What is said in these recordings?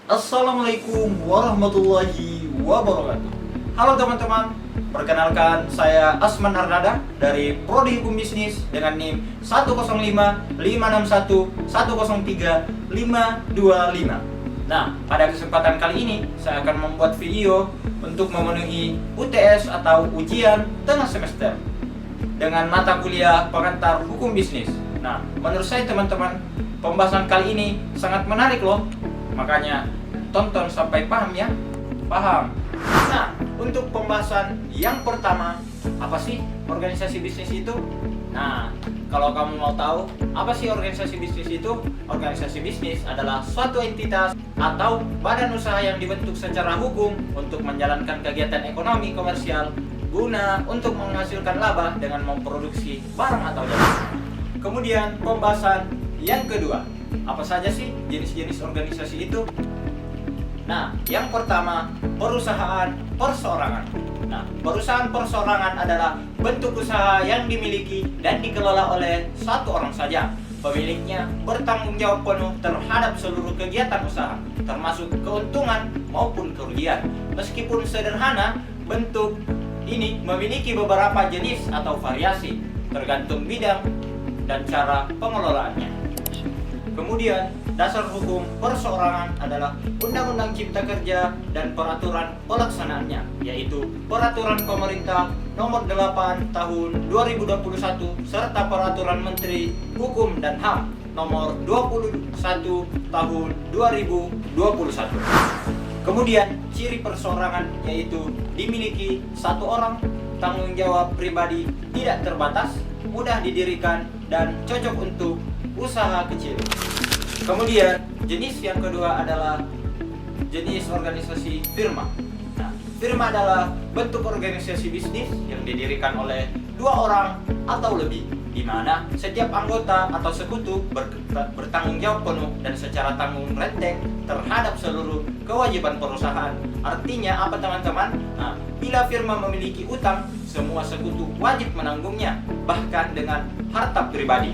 Assalamualaikum warahmatullahi wabarakatuh. Halo teman-teman, perkenalkan saya Asman Arnada dari Prodi Hukum Bisnis dengan NIM 105566103 525. Nah, pada kesempatan kali ini saya akan membuat video untuk memenuhi UTS atau ujian tengah semester dengan mata kuliah pengantar hukum bisnis. Nah, menurut saya teman-teman, pembahasan kali ini sangat menarik loh. Makanya tonton sampai paham ya. Paham. Nah, untuk pembahasan yang pertama, apa sih organisasi bisnis itu? Nah, kalau kamu mau tahu apa sih organisasi bisnis itu? Organisasi bisnis adalah suatu entitas atau badan usaha yang dibentuk secara hukum untuk menjalankan kegiatan ekonomi komersial guna untuk menghasilkan laba dengan memproduksi barang atau jasa. Kemudian pembahasan yang kedua, apa saja sih jenis-jenis organisasi itu? Nah, yang pertama, perusahaan perseorangan. Nah, perusahaan perseorangan adalah bentuk usaha yang dimiliki dan dikelola oleh satu orang saja. Pemiliknya bertanggung jawab penuh terhadap seluruh kegiatan usaha, termasuk keuntungan maupun kerugian. Meskipun sederhana, bentuk ini memiliki beberapa jenis atau variasi, tergantung bidang dan cara pengelolaannya. Kemudian, dasar hukum perseorangan adalah Undang-Undang Cipta Kerja dan peraturan pelaksanaannya, yaitu Peraturan Pemerintah Nomor 8 Tahun 2021 serta Peraturan Menteri Hukum dan HAM Nomor 21 Tahun 2021. Kemudian, ciri perseorangan yaitu dimiliki satu orang, tanggung jawab pribadi tidak terbatas, mudah didirikan, dan cocok untuk usaha kecil. Kemudian jenis yang kedua adalah jenis organisasi firma. Nah, firma adalah bentuk organisasi bisnis yang didirikan oleh dua orang atau lebih, di mana setiap anggota atau sekutu bertanggung jawab penuh dan secara tanggung renteng terhadap seluruh kewajiban perusahaan. Artinya apa teman-teman? Nah, bila firma memiliki utang, semua sekutu wajib menanggungnya, bahkan dengan harta pribadi.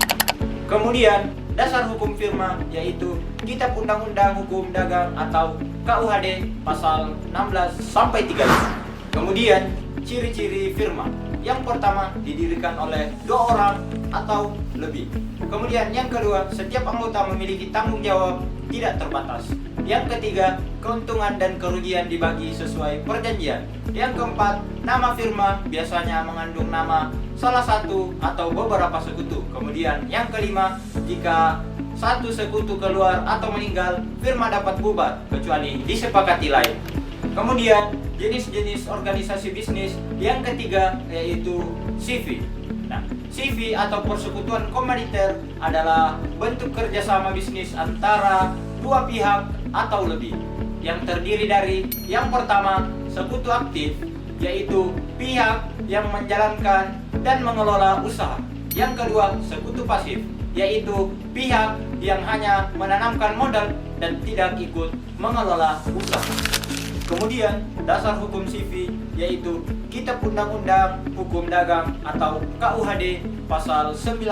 Kemudian dasar hukum firma yaitu Kitab Undang-Undang Hukum Dagang atau KUHD pasal 16 sampai 35. Kemudian ciri-ciri firma. Yang pertama, didirikan oleh dua orang atau lebih. Kemudian yang kedua, setiap anggota memiliki tanggung jawab tidak terbatas. Yang ketiga, keuntungan dan kerugian dibagi sesuai perjanjian. Yang keempat, nama firma biasanya mengandung nama salah satu atau beberapa sekutu. Kemudian yang kelima, jika satu sekutu keluar atau meninggal, firma dapat bubar kecuali disepakati lain. Kemudian jenis-jenis organisasi bisnis yang ketiga yaitu CV. Nah, CV atau persekutuan komoditer adalah bentuk kerjasama bisnis antara dua pihak atau lebih yang terdiri dari yang pertama, sekutu aktif, yaitu pihak yang menjalankan dan mengelola usaha. Yang kedua, sekutu pasif, yaitu pihak yang hanya menanamkan modal dan tidak ikut mengelola usaha. Kemudian dasar hukum CV yaitu Kitab Undang-Undang Hukum Dagang atau KUHD pasal 19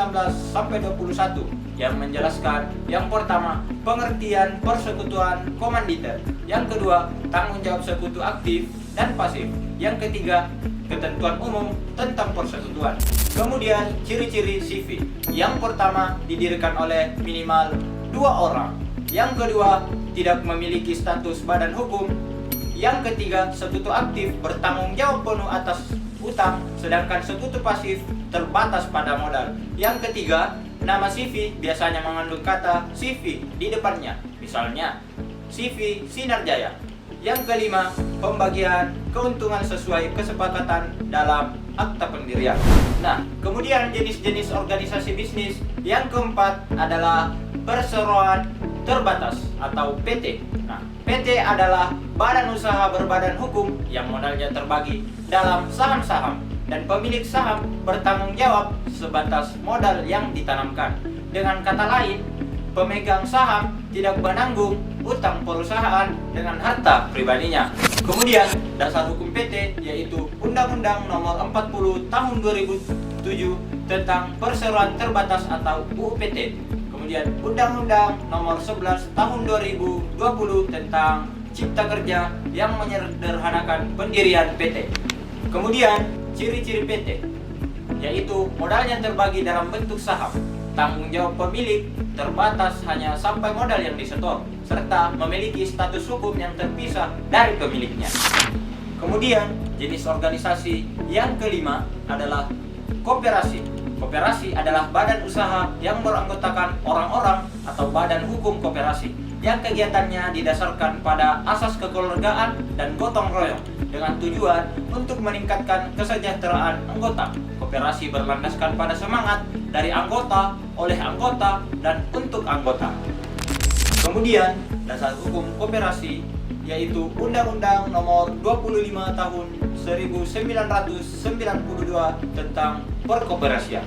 sampai 21 yang menjelaskan yang pertama, pengertian persekutuan komanditer. Yang kedua, tanggung jawab sekutu aktif dan pasif. Yang ketiga, ketentuan umum tentang persekutuan. Kemudian ciri-ciri CV. Yang pertama, didirikan oleh minimal dua orang. Yang kedua, tidak memiliki status badan hukum. Yang ketiga, sekutu aktif bertanggung jawab penuh atas utang, sedangkan sekutu pasif terbatas pada modal. Yang ketiga, nama CV biasanya mengandung kata CV di depannya, misalnya CV Sinar Jaya. Yang kelima, pembagian keuntungan sesuai kesepakatan dalam akta pendirian. Nah, kemudian jenis-jenis organisasi bisnis yang keempat adalah perseroan terbatas atau PT. Nah, PT adalah badan usaha berbadan hukum yang modalnya terbagi dalam saham-saham dan pemilik saham bertanggung jawab sebatas modal yang ditanamkan. Dengan kata lain, pemegang saham tidak menanggung utang perusahaan dengan harta pribadinya. Kemudian dasar hukum PT yaitu Undang-Undang Nomor 40 Tahun 2007 tentang perseroan terbatas atau UU PT. kemudian Undang-Undang Nomor 11 Tahun 2020 tentang Cipta Kerja yang menyederhanakan pendirian PT. Kemudian ciri-ciri PT, yaitu modalnya terbagi dalam bentuk saham, tanggung jawab pemilik terbatas hanya sampai modal yang disetor, serta memiliki status hukum yang terpisah dari pemiliknya. Kemudian jenis organisasi yang kelima adalah koperasi. Koperasi adalah badan usaha yang beranggotakan orang-orang atau badan hukum koperasi yang kegiatannya didasarkan pada asas kekeluargaan dan gotong royong dengan tujuan untuk meningkatkan kesejahteraan anggota. Koperasi berlandaskan pada semangat dari anggota, oleh anggota, dan untuk anggota. Kemudian dasar hukum koperasi yaitu Undang-Undang Nomor 25 Tahun 1992 tentang perkoperasian.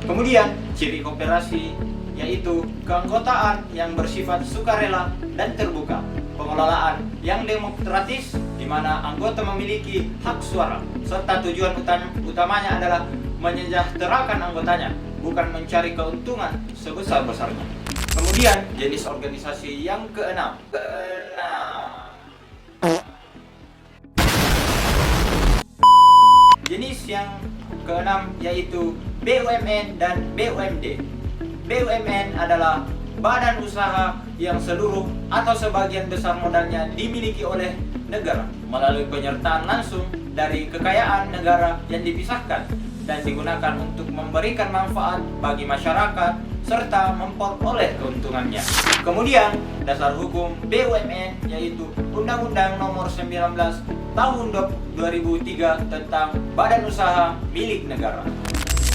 Kemudian ciri koperasi yaitu keanggotaan yang bersifat sukarela dan terbuka, pengelolaan yang demokratis di mana anggota memiliki hak suara, serta tujuan utamanya adalah menyejahterakan anggotanya, bukan mencari keuntungan sebesar-besarnya. Kemudian jenis organisasi yang keenam. Jenis yang keenam yaitu BUMN dan BUMD. BUMN adalah badan usaha yang seluruh atau sebagian besar modalnya dimiliki oleh negara melalui penyertaan langsung dari kekayaan negara yang dipisahkan dan digunakan untuk memberikan manfaat bagi masyarakat serta memperoleh keuntungannya. Kemudian dasar hukum BUMN yaitu Undang-Undang Nomor 19 Tahun 2003 tentang Badan Usaha Milik Negara.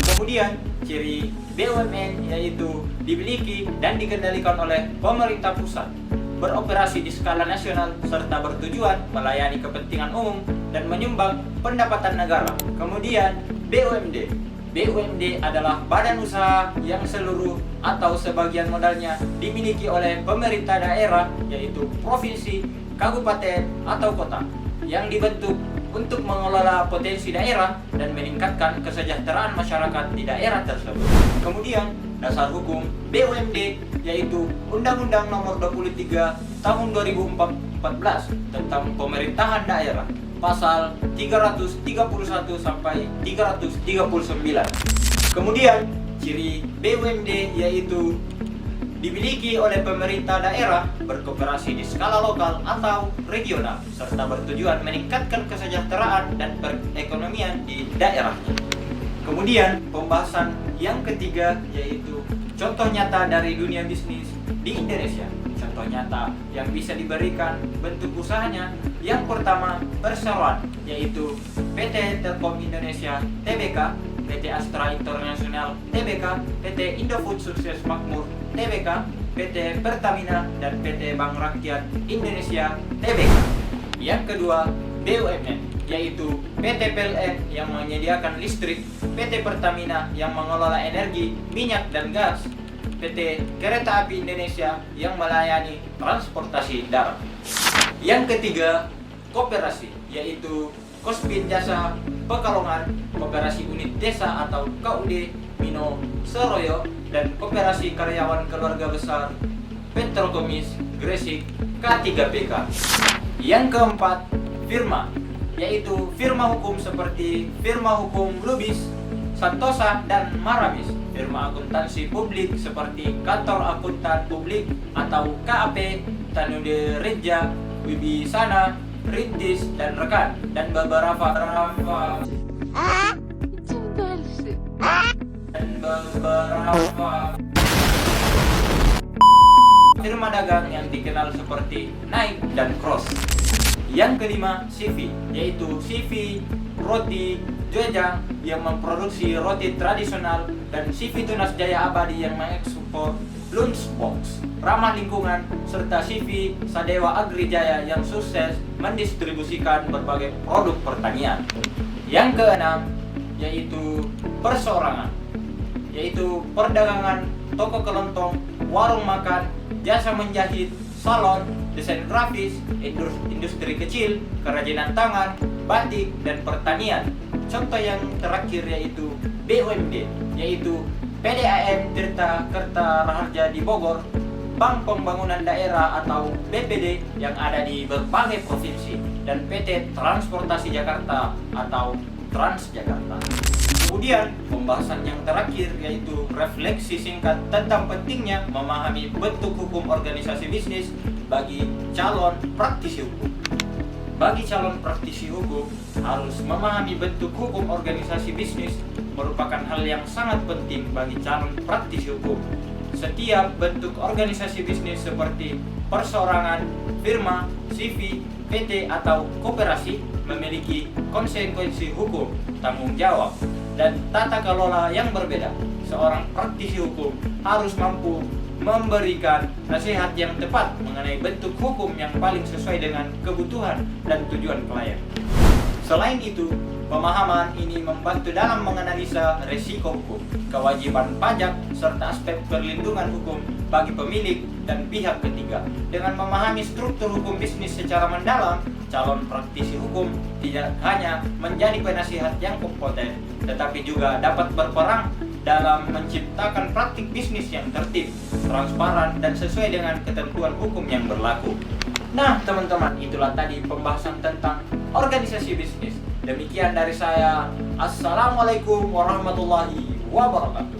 Kemudian ciri BUMN yaitu dimiliki dan dikendalikan oleh pemerintah pusat, beroperasi di skala nasional serta bertujuan melayani kepentingan umum dan menyumbang pendapatan negara. Kemudian BUMD. BUMD adalah badan usaha yang seluruh atau sebagian modalnya dimiliki oleh pemerintah daerah yaitu provinsi, kabupaten, atau kota yang dibentuk untuk mengelola potensi daerah dan meningkatkan kesejahteraan masyarakat di daerah tersebut. Kemudian dasar hukum BUMD yaitu Undang-Undang Nomor 23 Tahun 2014 tentang pemerintahan daerah, pasal 331 sampai 339. Kemudian ciri BUMD yaitu dimiliki oleh pemerintah daerah, berkooperasi di skala lokal atau regional, serta bertujuan meningkatkan kesejahteraan dan perekonomian di daerahnya. Kemudian pembahasan yang ketiga yaitu contoh nyata dari dunia bisnis di Indonesia. Contoh nyata yang bisa diberikan bentuk usahanya yang pertama perseroan, yaitu PT Telkom Indonesia Tbk, PT Astra International Tbk, PT Indofood Sukses Makmur Tbk, PT Pertamina, dan PT Bank Rakyat Indonesia Tbk. Yang kedua BUMN, yaitu PT PLN yang menyediakan listrik, PT Pertamina yang mengelola energi, minyak dan gas, PT Kereta Api Indonesia yang melayani transportasi darat. Yang ketiga, koperasi, yaitu Kospin Jasa Pekalongan, Koperasi Unit Desa atau KUD Mino Seroyo, dan Koperasi Karyawan Keluarga Besar Petrokomis Gresik K3PK. Yang keempat, firma, yaitu firma hukum seperti firma hukum Lubis, Santosa, dan Maramis, firma akuntansi publik seperti Kantor Akuntan Publik atau KAP, Tanude Reja, Wibisana, Rintis, dan rekan, dan beberapa firma dagang yang dikenal seperti Nike dan Cross. Yang kelima, CV, yaitu CV Roti Jojang yang memproduksi roti tradisional, dan CV Tunas Jaya Abadi yang mengekspor lunchbox ramah lingkungan, serta CV Sadewa Agrijaya yang sukses mendistribusikan berbagai produk pertanian. Yang keenam, yaitu perseorangan, yaitu perdagangan, toko kelontong, warung makan, jasa menjahit, salon, desain grafis, industri kecil, kerajinan tangan, batik, dan pertanian. Contoh yang terakhir yaitu BUMD, yaitu PDAM Tirta Kerta Raharja di Bogor, Bank Pembangunan Daerah atau BPD yang ada di berbagai provinsi, dan PT Transportasi Jakarta atau Transjakarta. Kemudian pembahasan yang terakhir yaitu refleksi singkat tentang pentingnya memahami bentuk hukum organisasi bisnis bagi calon praktisi hukum. Bagi calon praktisi hukum, harus memahami bentuk hukum organisasi bisnis merupakan hal yang sangat penting bagi calon praktisi hukum. Setiap bentuk organisasi bisnis seperti perseorangan, firma, CV, PT atau koperasi memiliki konsekuensi hukum, tanggung jawab, dan tata kelola yang berbeda. Seorang praktisi hukum harus mampu memberikan nasihat yang tepat mengenai bentuk hukum yang paling sesuai dengan kebutuhan dan tujuan klien. Selain itu, pemahaman ini membantu dalam menganalisa risiko hukum, kewajiban pajak, serta aspek perlindungan hukum bagi pemilik dan pihak ketiga. Dengan memahami struktur hukum bisnis secara mendalam, calon praktisi hukum tidak hanya menjadi penasihat yang kompeten, tetapi juga dapat berperan dalam menciptakan praktik bisnis yang tertib, transparan, dan sesuai dengan ketentuan hukum yang berlaku. Nah, teman-teman, itulah tadi pembahasan tentang organisasi bisnis. Demikian dari saya. Assalamualaikum warahmatullahi wabarakatuh.